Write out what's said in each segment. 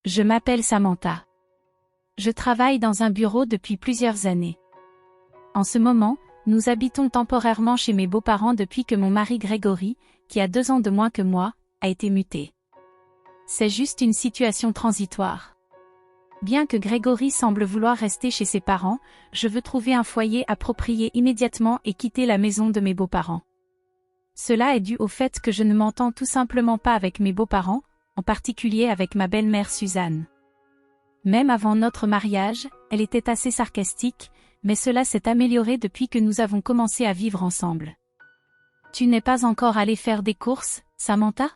Je m'appelle Samantha. Je travaille dans un bureau depuis plusieurs années. En ce moment, nous habitons temporairement chez mes beaux-parents depuis que mon mari Grégory, qui a 2 ans de moins que moi, a été muté. C'est juste une situation transitoire. Bien que Grégory semble vouloir rester chez ses parents, je veux trouver un foyer approprié immédiatement et quitter la maison de mes beaux-parents. Cela est dû au fait que je ne m'entends tout simplement pas avec mes beaux-parents, en particulier avec ma belle-mère Suzanne. Même avant notre mariage, elle était assez sarcastique, mais cela s'est amélioré depuis que nous avons commencé à vivre ensemble. Tu n'es pas encore allée faire des courses, Samantha?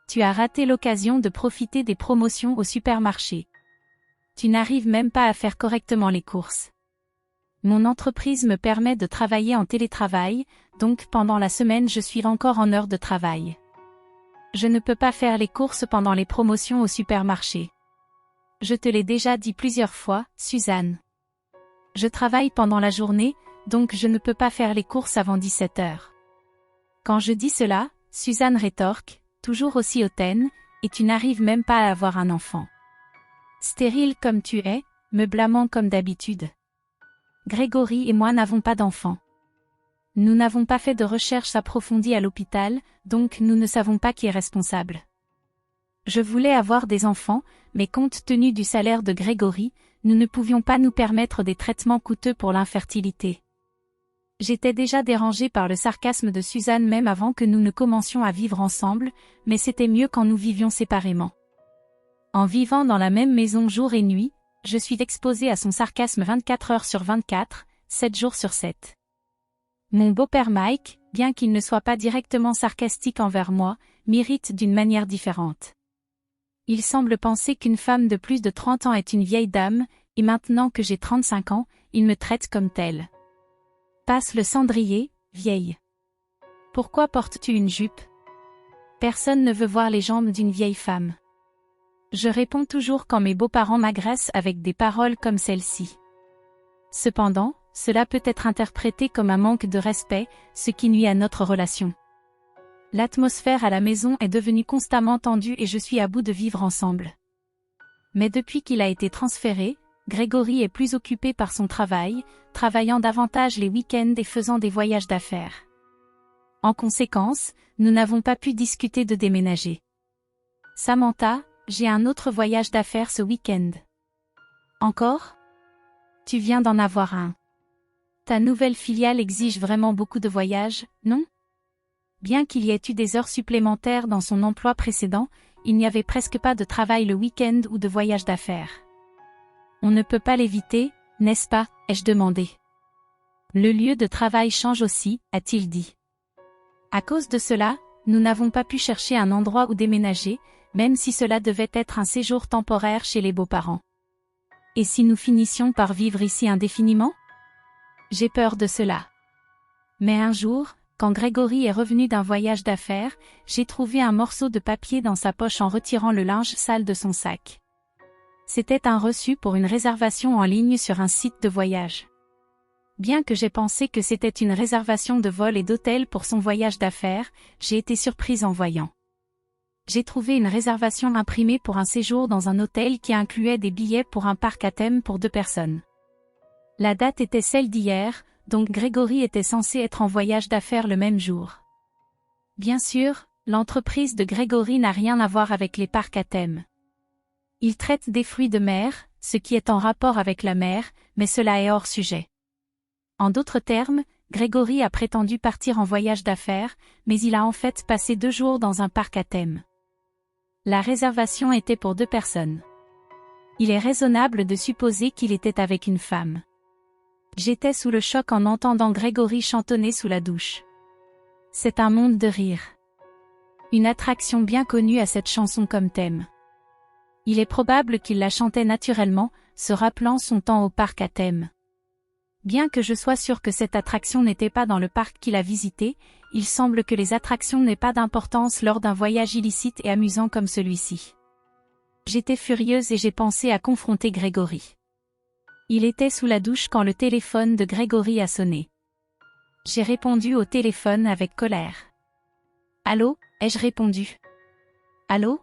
Tu as raté l'occasion de profiter des promotions au supermarché. Tu n'arrives même pas à faire correctement les courses. Mon entreprise me permet de travailler en télétravail, donc pendant la semaine je suis encore en heure de travail. Je ne peux pas faire les courses pendant les promotions au supermarché. Je te l'ai déjà dit plusieurs fois, Suzanne. Je travaille pendant la journée, donc je ne peux pas faire les courses avant 17 heures. Quand je dis cela, Suzanne rétorque, toujours aussi hautaine, et tu n'arrives même pas à avoir un enfant. Stérile comme tu es, me blâmant comme d'habitude. Grégory et moi n'avons pas d'enfants. Nous n'avons pas fait de recherches approfondies à l'hôpital, donc nous ne savons pas qui est responsable. Je voulais avoir des enfants, mais compte tenu du salaire de Grégory, nous ne pouvions pas nous permettre des traitements coûteux pour l'infertilité. J'étais déjà dérangée par le sarcasme de Suzanne même avant que nous ne commencions à vivre ensemble, mais c'était mieux quand nous vivions séparément. En vivant dans la même maison jour et nuit, je suis exposée à son sarcasme 24 heures sur 24, 7 jours sur 7. Mon beau-père Mike, bien qu'il ne soit pas directement sarcastique envers moi, m'irrite d'une manière différente. Il semble penser qu'une femme de plus de 30 ans est une vieille dame, et maintenant que j'ai 35 ans, il me traite comme telle. Passe le cendrier, vieille. Pourquoi portes-tu une jupe? Personne ne veut voir les jambes d'une vieille femme. Je réponds toujours quand mes beaux-parents m'agressent avec des paroles comme celle-ci. Cependant, cela peut être interprété comme un manque de respect, ce qui nuit à notre relation. L'atmosphère à la maison est devenue constamment tendue et je suis à bout de vivre ensemble. Mais depuis qu'il a été transféré, Grégory est plus occupé par son travail, travaillant davantage les week-ends et faisant des voyages d'affaires. En conséquence, nous n'avons pas pu discuter de déménager. Samantha, j'ai un autre voyage d'affaires ce week-end. Encore? Tu viens d'en avoir un. Ta nouvelle filiale exige vraiment beaucoup de voyages, non? Bien qu'il y ait eu des heures supplémentaires dans son emploi précédent, il n'y avait presque pas de travail le week-end ou de voyage d'affaires. On ne peut pas l'éviter, n'est-ce pas, ai-je demandé. Le lieu de travail change aussi, a-t-il dit. À cause de cela, nous n'avons pas pu chercher un endroit où déménager, même si cela devait être un séjour temporaire chez les beaux-parents. Et si nous finissions par vivre ici indéfiniment? J'ai peur de cela. Mais un jour, quand Grégory est revenu d'un voyage d'affaires, j'ai trouvé un morceau de papier dans sa poche en retirant le linge sale de son sac. C'était un reçu pour une réservation en ligne sur un site de voyage. Bien que j'ai pensé que c'était une réservation de vol et d'hôtel pour son voyage d'affaires, j'ai été surprise en voyant. J'ai trouvé une réservation imprimée pour un séjour dans un hôtel qui incluait des billets pour un parc à thème pour 2 personnes. La date était celle d'hier, donc Grégory était censé être en voyage d'affaires le même jour. Bien sûr, l'entreprise de Grégory n'a rien à voir avec les parcs à thème. Il traite des fruits de mer, ce qui est en rapport avec la mer, mais cela est hors sujet. En d'autres termes, Grégory a prétendu partir en voyage d'affaires, mais il a en fait passé 2 jours dans un parc à thème. La réservation était pour 2 personnes. Il est raisonnable de supposer qu'il était avec une femme. J'étais sous le choc en entendant Grégory chantonner sous la douche. C'est un monde de rire. Une attraction bien connue à cette chanson comme thème. Il est probable qu'il la chantait naturellement, se rappelant son temps au parc à thème. Bien que je sois sûre que cette attraction n'était pas dans le parc qu'il a visité, il semble que les attractions n'aient pas d'importance lors d'un voyage illicite et amusant comme celui-ci. J'étais furieuse et j'ai pensé à confronter Grégory. Il était sous la douche quand le téléphone de Grégory a sonné. J'ai répondu au téléphone avec colère. Allô, ai-je répondu? Allô?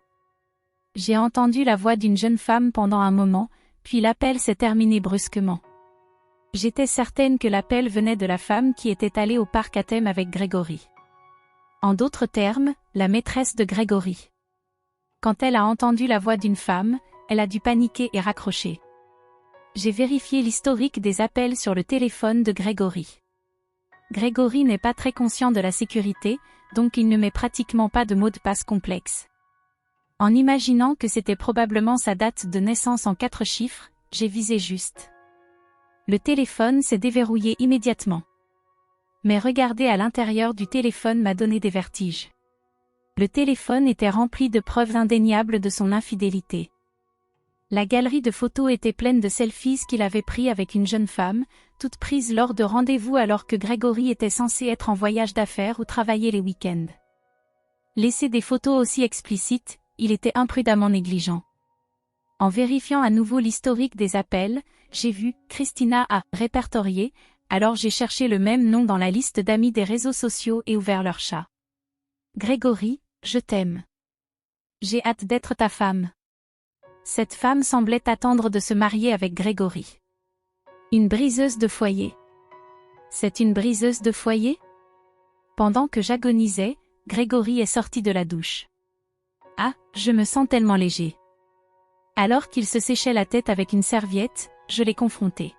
J'ai entendu la voix d'une jeune femme pendant un moment, puis l'appel s'est terminé brusquement. J'étais certaine que l'appel venait de la femme qui était allée au parc à thème avec Grégory. En d'autres termes, la maîtresse de Grégory. Quand elle a entendu la voix d'une femme, elle a dû paniquer et raccrocher. J'ai vérifié l'historique des appels sur le téléphone de Grégory. Grégory n'est pas très conscient de la sécurité, donc il ne met pratiquement pas de mot de passe complexe. En imaginant que c'était probablement sa date de naissance en 4 chiffres, j'ai visé juste. Le téléphone s'est déverrouillé immédiatement. Mais regarder à l'intérieur du téléphone m'a donné des vertiges. Le téléphone était rempli de preuves indéniables de son infidélité. La galerie de photos était pleine de selfies qu'il avait pris avec une jeune femme, toutes prises lors de rendez-vous alors que Grégory était censé être en voyage d'affaires ou travailler les week-ends. Laisser des photos aussi explicites, il était imprudemment négligent. En vérifiant à nouveau l'historique des appels, j'ai vu « Christina a répertorié », alors j'ai cherché le même nom dans la liste d'amis des réseaux sociaux et ouvert leur chat. Grégory, je t'aime. J'ai hâte d'être ta femme. Cette femme semblait attendre de se marier avec Grégory. Une briseuse de foyer. C'est une briseuse de foyer? Pendant que j'agonisais, Grégory est sorti de la douche. Ah, je me sens tellement léger. Alors qu'il se séchait la tête avec une serviette, je l'ai confronté.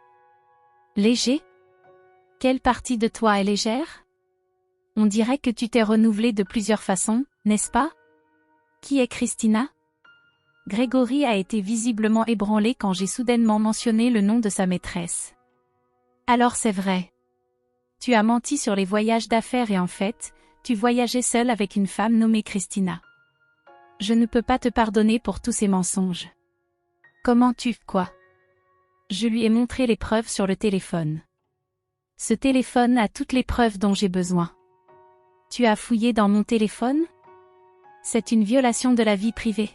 Léger? Quelle partie de toi est légère? On dirait que tu t'es renouvelé de plusieurs façons, n'est-ce pas? Qui est Christina? Grégory a été visiblement ébranlé quand j'ai soudainement mentionné le nom de sa maîtresse. Alors c'est vrai. Tu as menti sur les voyages d'affaires et en fait, tu voyageais seul avec une femme nommée Christina. Je ne peux pas te pardonner pour tous ces mensonges. Comment quoi? Je lui ai montré les preuves sur le téléphone. Ce téléphone a toutes les preuves dont j'ai besoin. Tu as fouillé dans mon téléphone? C'est une violation de la vie privée.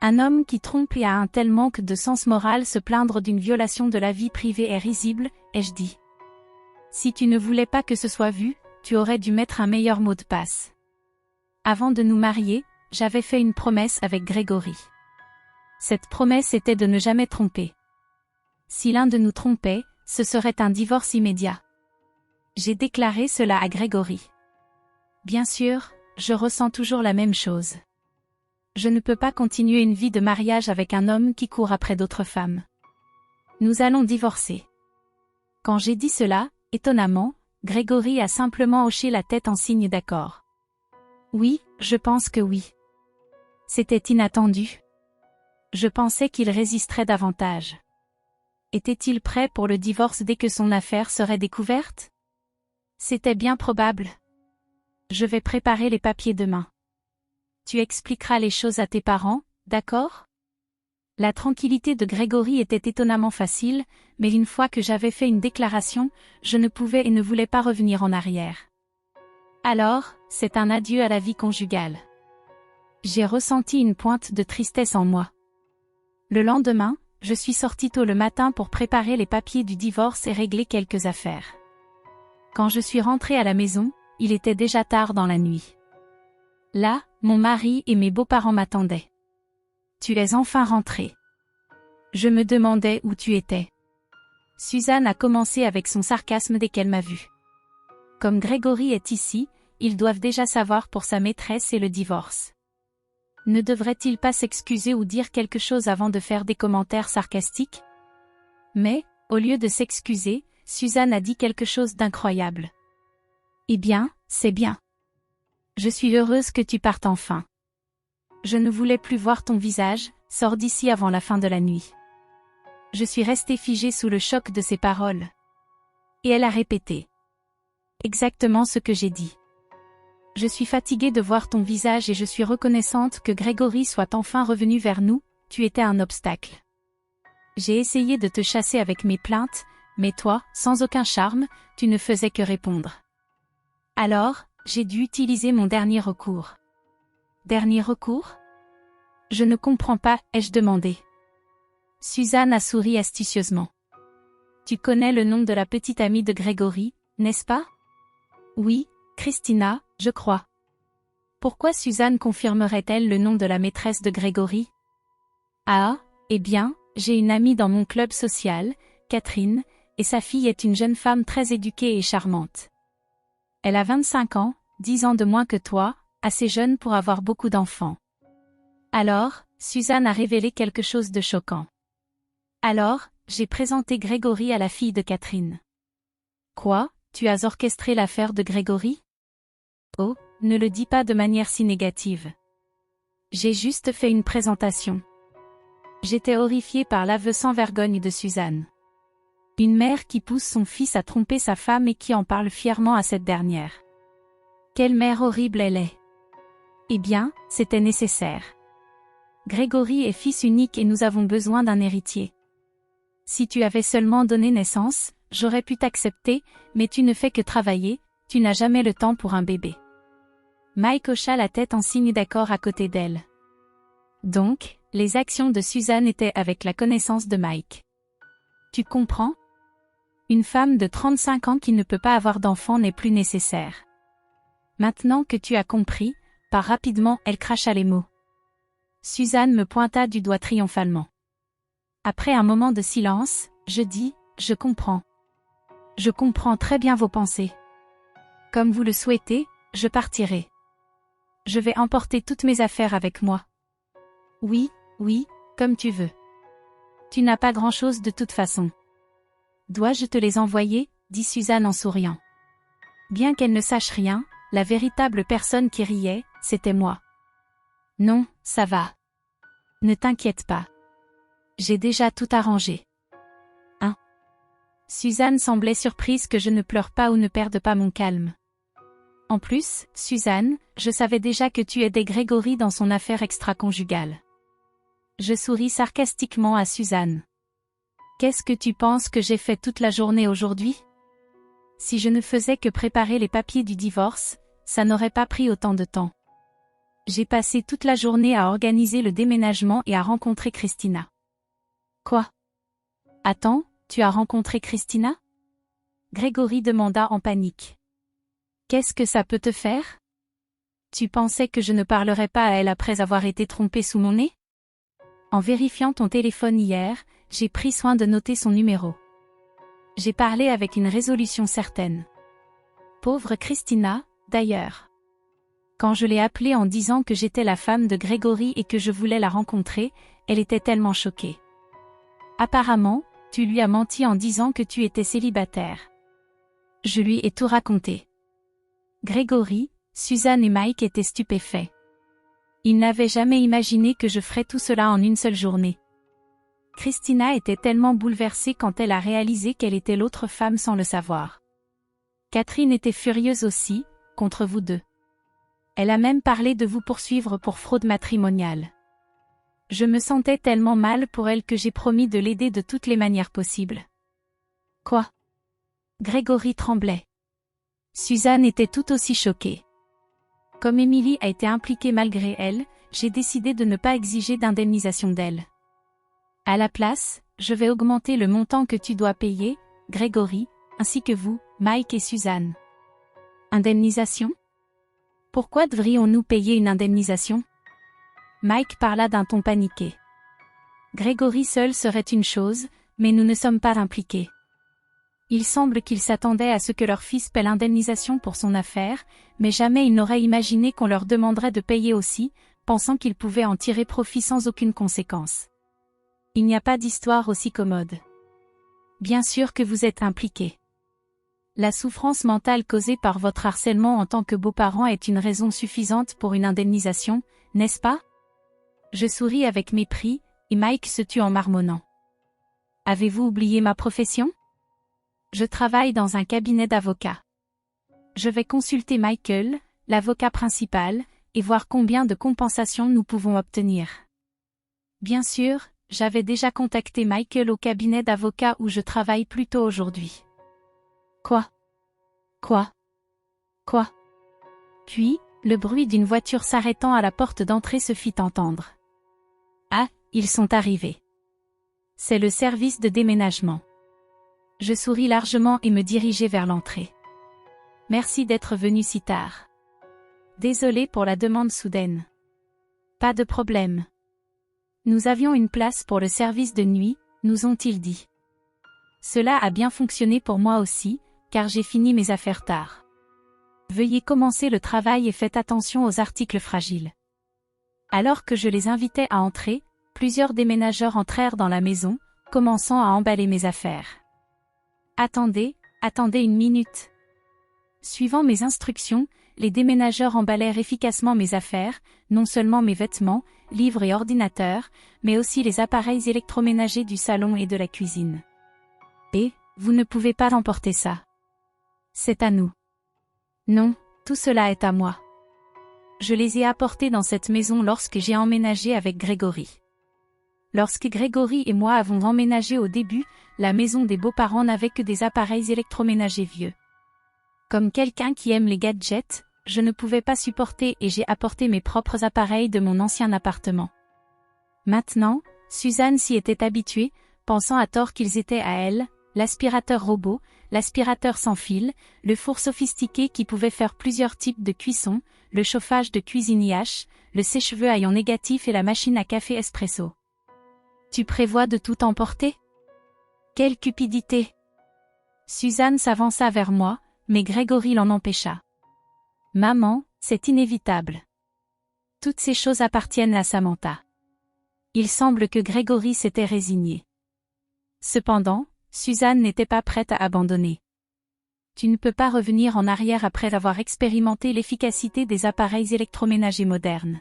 Un homme qui trompe et a un tel manque de sens moral se plaindre d'une violation de la vie privée est risible, ai-je dit. Si tu ne voulais pas que ce soit vu, tu aurais dû mettre un meilleur mot de passe. Avant de nous marier, j'avais fait une promesse avec Grégory. Cette promesse était de ne jamais tromper. Si l'un de nous trompait, ce serait un divorce immédiat. J'ai déclaré cela à Grégory. Bien sûr, je ressens toujours la même chose. Je ne peux pas continuer une vie de mariage avec un homme qui court après d'autres femmes. Nous allons divorcer. Quand j'ai dit cela, étonnamment, Grégory a simplement hoché la tête en signe d'accord. Oui, je pense que oui. C'était inattendu. Je pensais qu'il résisterait davantage. Était-il prêt pour le divorce dès que son affaire serait découverte? C'était bien probable. Je vais préparer les papiers demain. Tu expliqueras les choses à tes parents, d'accord? La tranquillité de Grégory était étonnamment facile, mais une fois que j'avais fait une déclaration, je ne pouvais et ne voulais pas revenir en arrière. Alors, c'est un adieu à la vie conjugale. J'ai ressenti une pointe de tristesse en moi. Le lendemain, je suis sortie tôt le matin pour préparer les papiers du divorce et régler quelques affaires. Quand je suis rentrée à la maison, il était déjà tard dans la nuit. Là, mon mari et mes beaux-parents m'attendaient. Tu es enfin rentrée. Je me demandais où tu étais. Suzanne a commencé avec son sarcasme dès qu'elle m'a vue. Comme Grégory est ici, ils doivent déjà savoir pour sa maîtresse et le divorce. Ne devrait-il pas s'excuser ou dire quelque chose avant de faire des commentaires sarcastiques? Mais, au lieu de s'excuser, Suzanne a dit quelque chose d'incroyable. Eh bien, c'est bien. Je suis heureuse que tu partes enfin. Je ne voulais plus voir ton visage, sors d'ici avant la fin de la nuit. Je suis restée figée sous le choc de ses paroles. Et elle a répété. Exactement ce que j'ai dit. Je suis fatiguée de voir ton visage et je suis reconnaissante que Grégory soit enfin revenu vers nous, tu étais un obstacle. J'ai essayé de te chasser avec mes plaintes, mais toi, sans aucun charme, tu ne faisais que répondre. Alors, j'ai dû utiliser mon dernier recours. Dernier recours? Je ne comprends pas, ai-je demandé. Suzanne a souri astucieusement. Tu connais le nom de la petite amie de Grégory, n'est-ce pas? Oui, Christina, je crois. Pourquoi Suzanne confirmerait-elle le nom de la maîtresse de Grégory? Ah, eh bien, j'ai une amie dans mon club social, Catherine, et sa fille est une jeune femme très éduquée et charmante. Elle a 25 ans, 10 ans de moins que toi, assez jeune pour avoir beaucoup d'enfants. Alors, Suzanne a révélé quelque chose de choquant. Alors, j'ai présenté Grégory à la fille de Catherine. Quoi, tu as orchestré l'affaire de Grégory? Oh, ne le dis pas de manière si négative. J'ai juste fait une présentation. J'étais horrifiée par l'aveu sans vergogne de Suzanne. Une mère qui pousse son fils à tromper sa femme et qui en parle fièrement à cette dernière. Quelle mère horrible elle est. Eh bien, c'était nécessaire. Grégory est fils unique et nous avons besoin d'un héritier. Si tu avais seulement donné naissance, j'aurais pu t'accepter, mais tu ne fais que travailler, tu n'as jamais le temps pour un bébé. Mike hocha la tête en signe d'accord à côté d'elle. Donc, les actions de Suzanne étaient avec la connaissance de Mike. Tu comprends? Une femme de 35 ans qui ne peut pas avoir d'enfant n'est plus nécessaire. Maintenant que tu as compris, par rapidement, elle cracha les mots. Suzanne me pointa du doigt triomphalement. Après un moment de silence, je dis, je comprends. Je comprends très bien vos pensées. Comme vous le souhaitez, je partirai. Je vais emporter toutes mes affaires avec moi. Oui, oui, comme tu veux. Tu n'as pas grand-chose de toute façon. Dois-je te les envoyer, dit Suzanne en souriant. Bien qu'elle ne sache rien, la véritable personne qui riait, c'était moi. Non, ça va. Ne t'inquiète pas. J'ai déjà tout arrangé. Hein? Suzanne semblait surprise que je ne pleure pas ou ne perde pas mon calme. En plus, Suzanne, je savais déjà que tu aidais Grégory dans son affaire extra-conjugale. Je souris sarcastiquement à Suzanne. Qu'est-ce que tu penses que j'ai fait toute la journée aujourd'hui? Si je ne faisais que préparer les papiers du divorce, ça n'aurait pas pris autant de temps. J'ai passé toute la journée à organiser le déménagement et à rencontrer Christina. Quoi? Attends, tu as rencontré Christina? Grégory demanda en panique. Qu'est-ce que ça peut te faire? Tu pensais que je ne parlerais pas à elle après avoir été trompée sous mon nez? En vérifiant ton téléphone hier, j'ai pris soin de noter son numéro. J'ai parlé avec une résolution certaine. Pauvre Christina, d'ailleurs. Quand je l'ai appelée en disant que j'étais la femme de Grégory et que je voulais la rencontrer, elle était tellement choquée. Apparemment, tu lui as menti en disant que tu étais célibataire. Je lui ai tout raconté. Grégory, Suzanne et Mike étaient stupéfaits. Ils n'avaient jamais imaginé que je ferais tout cela en une seule journée. Christina était tellement bouleversée quand elle a réalisé qu'elle était l'autre femme sans le savoir. Catherine était furieuse aussi, contre vous deux. Elle a même parlé de vous poursuivre pour fraude matrimoniale. Je me sentais tellement mal pour elle que j'ai promis de l'aider de toutes les manières possibles. Quoi? Grégory tremblait. Suzanne était tout aussi choquée. Comme Émilie a été impliquée malgré elle, j'ai décidé de ne pas exiger d'indemnisation d'elle. À la place, je vais augmenter le montant que tu dois payer, Grégory, ainsi que vous, Mike et Suzanne. Indemnisation? Pourquoi devrions-nous payer une indemnisation? Mike parla d'un ton paniqué. Grégory seul serait une chose, mais nous ne sommes pas impliqués. Il semble qu'ils s'attendaient à ce que leur fils paie l'indemnisation pour son affaire, mais jamais ils n'auraient imaginé qu'on leur demanderait de payer aussi, pensant qu'ils pouvaient en tirer profit sans aucune conséquence. Il n'y a pas d'histoire aussi commode. Bien sûr que vous êtes impliqués. La souffrance mentale causée par votre harcèlement en tant que beau-parent est une raison suffisante pour une indemnisation, n'est-ce pas? Je souris avec mépris, et Mike se tut en marmonnant. Avez-vous oublié ma profession? Je travaille dans un cabinet d'avocats. Je vais consulter Michael, l'avocat principal, et voir combien de compensations nous pouvons obtenir. Bien sûr, j'avais déjà contacté Michael au cabinet d'avocats où je travaille plus tôt aujourd'hui. Quoi? Puis, le bruit d'une voiture s'arrêtant à la porte d'entrée se fit entendre. Ah, ils sont arrivés. C'est le service de déménagement. Je souris largement et me dirigeai vers l'entrée. Merci d'être venu si tard. Désolé pour la demande soudaine. Pas de problème. Nous avions une place pour le service de nuit, nous ont-ils dit. Cela a bien fonctionné pour moi aussi, car j'ai fini mes affaires tard. Veuillez commencer le travail et faites attention aux articles fragiles. Alors que je les invitais à entrer, plusieurs déménageurs entrèrent dans la maison, commençant à emballer mes affaires. Attendez une minute. Suivant mes instructions, les déménageurs emballèrent efficacement mes affaires, non seulement mes vêtements, livres et ordinateurs, mais aussi les appareils électroménagers du salon et de la cuisine. Et, vous ne pouvez pas emporter ça. C'est à nous. Non, tout cela est à moi. Je les ai apportés dans cette maison lorsque j'ai emménagé avec Grégory. Lorsque Grégory et moi avons emménagé au début, la maison des beaux-parents n'avait que des appareils électroménagers vieux. Comme quelqu'un qui aime les gadgets, je ne pouvais pas supporter et j'ai apporté mes propres appareils de mon ancien appartement. Maintenant, Suzanne s'y était habituée, pensant à tort qu'ils étaient à elle, l'aspirateur robot, l'aspirateur sans fil, le four sophistiqué qui pouvait faire plusieurs types de cuisson, le chauffage de cuisine IH, le sèche-cheveux à ion négatif et la machine à café espresso. Tu prévois de tout emporter? Quelle cupidité! Suzanne s'avança vers moi, mais Grégory l'en empêcha. Maman, c'est inévitable. Toutes ces choses appartiennent à Samantha. Il semble que Grégory s'était résigné. Cependant, Suzanne n'était pas prête à abandonner. Tu ne peux pas revenir en arrière après avoir expérimenté l'efficacité des appareils électroménagers modernes.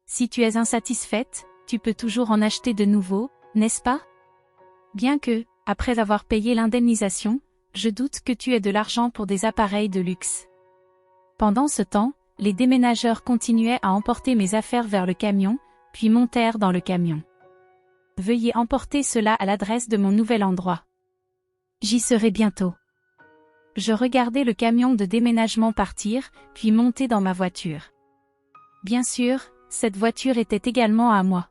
Si tu es insatisfaite, tu peux toujours en acheter de nouveaux, n'est-ce pas? Bien que, après avoir payé l'indemnisation, je doute que tu aies de l'argent pour des appareils de luxe. Pendant ce temps, les déménageurs continuaient à emporter mes affaires vers le camion, puis montèrent dans le camion. Veuillez emporter cela à l'adresse de mon nouvel endroit. J'y serai bientôt. Je regardai le camion de déménagement partir, puis monter dans ma voiture. Bien sûr, cette voiture était également à moi.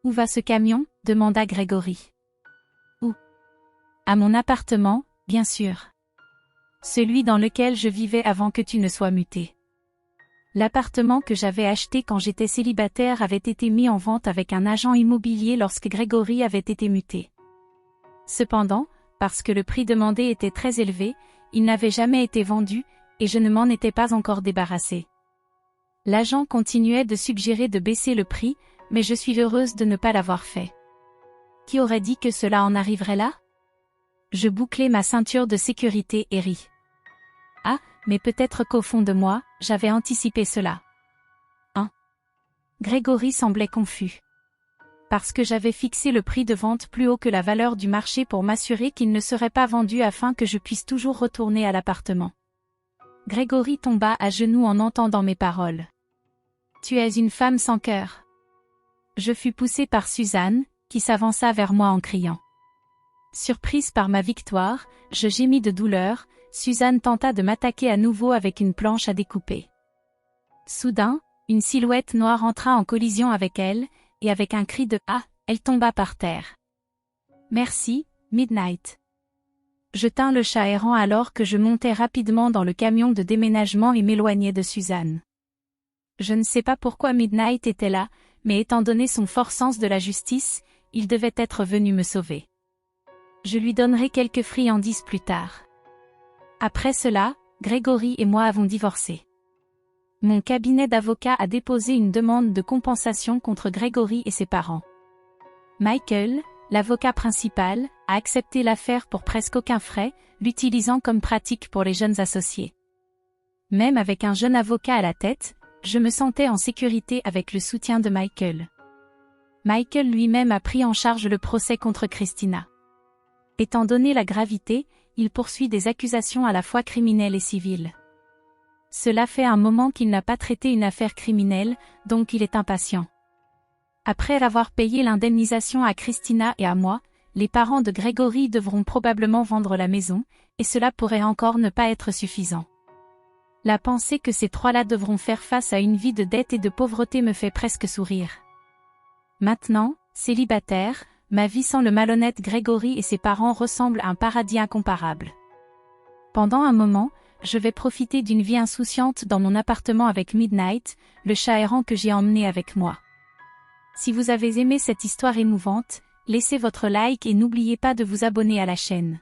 Où va ce camion? Demanda Grégory. Où? À mon appartement, bien sûr. Celui dans lequel je vivais avant que tu ne sois muté. L'appartement que j'avais acheté quand j'étais célibataire avait été mis en vente avec un agent immobilier lorsque Grégory avait été muté. Cependant, parce que le prix demandé était très élevé, il n'avait jamais été vendu, et je ne m'en étais pas encore débarrassé. L'agent continuait de suggérer de baisser le prix, mais je suis heureuse de ne pas l'avoir fait. Qui aurait dit que cela en arriverait là? Je bouclai ma ceinture de sécurité et ris. Ah, mais peut-être qu'au fond de moi, j'avais anticipé cela. Grégory semblait confus. Parce que j'avais fixé le prix de vente plus haut que la valeur du marché pour m'assurer qu'il ne serait pas vendu afin que je puisse toujours retourner à l'appartement. Grégory tomba à genoux en entendant mes paroles. Tu es une femme sans cœur. Je fus poussée par Suzanne, qui s'avança vers moi en criant. Surprise par ma victoire, je gémis de douleur, Suzanne tenta de m'attaquer à nouveau avec une planche à découper. Soudain, une silhouette noire entra en collision avec elle, et avec un cri de « Ah !» elle tomba par terre. Merci, Midnight. Je tins le chat errant alors que je montais rapidement dans le camion de déménagement et m'éloignais de Suzanne. Je ne sais pas pourquoi Midnight était là, mais étant donné son fort sens de la justice, il devait être venu me sauver. Je lui donnerai quelques friandises plus tard. Après cela, Grégory et moi avons divorcé. Mon cabinet d'avocat a déposé une demande de compensation contre Grégory et ses parents. Michael, l'avocat principal, a accepté l'affaire pour presque aucun frais, l'utilisant comme pratique pour les jeunes associés. Même avec un jeune avocat à la tête, je me sentais en sécurité avec le soutien de Michael. Michael lui-même a pris en charge le procès contre Christina. Étant donné la gravité, il poursuit des accusations à la fois criminelles et civiles. Cela fait un moment qu'il n'a pas traité une affaire criminelle, donc il est impatient. Après avoir payé l'indemnisation à Christina et à moi, les parents de Grégory devront probablement vendre la maison, et cela pourrait encore ne pas être suffisant. La pensée que ces trois-là devront faire face à une vie de dette et de pauvreté me fait presque sourire. Maintenant, célibataire, ma vie sans le malhonnête Grégory et ses parents ressemble à un paradis incomparable. Pendant un moment, je vais profiter d'une vie insouciante dans mon appartement avec Midnight, le chat errant que j'ai emmené avec moi. Si vous avez aimé cette histoire émouvante, laissez votre like et n'oubliez pas de vous abonner à la chaîne.